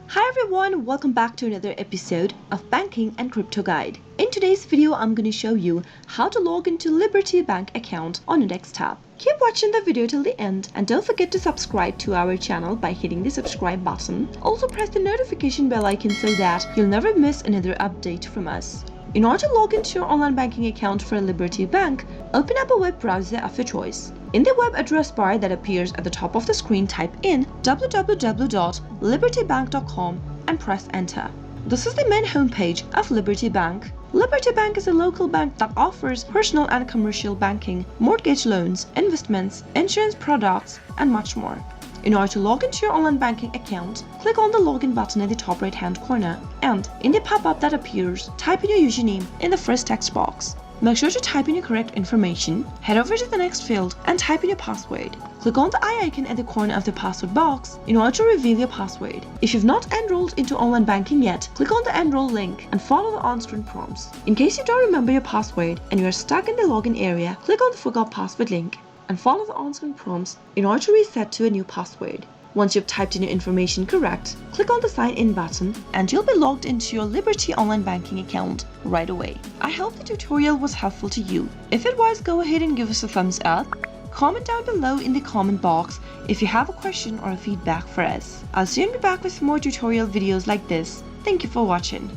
Hi everyone, welcome back to another episode of Banking and Crypto Guide. In today's video, I'm going to show you how to log into Liberty Bank account on your desktop. Keep watching the video till the end and don't forget to subscribe to our channel by hitting the subscribe button. Also press the notification bell icon so that you'll never miss another update from us. In order to log into your online banking account for Liberty Bank, open up a web browser of your choice. In the web address bar that appears at the top of the screen, type in www.libertybank.com and press enter. This is the main homepage of Liberty Bank. Liberty Bank is a local bank that offers personal and commercial banking, mortgage loans, investments, insurance products, and much more. In order to log into your online banking account, click on the login button in the top right hand corner and in the pop-up that appears, type in your username in the first text box. Make sure to type in your correct information, head over to the next field and type in your password. Click on the eye icon at the corner of the password box in order to reveal your password. If you've not enrolled into online banking yet, click on the enroll link and follow the on-screen prompts. In case you don't remember your password and you are stuck in the login area, click on the forgot password link and follow the on-screen prompts in order to reset to a new password. Once you've typed in your information correct, click on the sign in button and you'll be logged into your Liberty online banking account right away. I hope the tutorial was helpful to you. If it was, go ahead and give us a thumbs up. Comment down below in the comment box if you have a question or a feedback for us. I'll soon be back with more tutorial videos like this. Thank you for watching.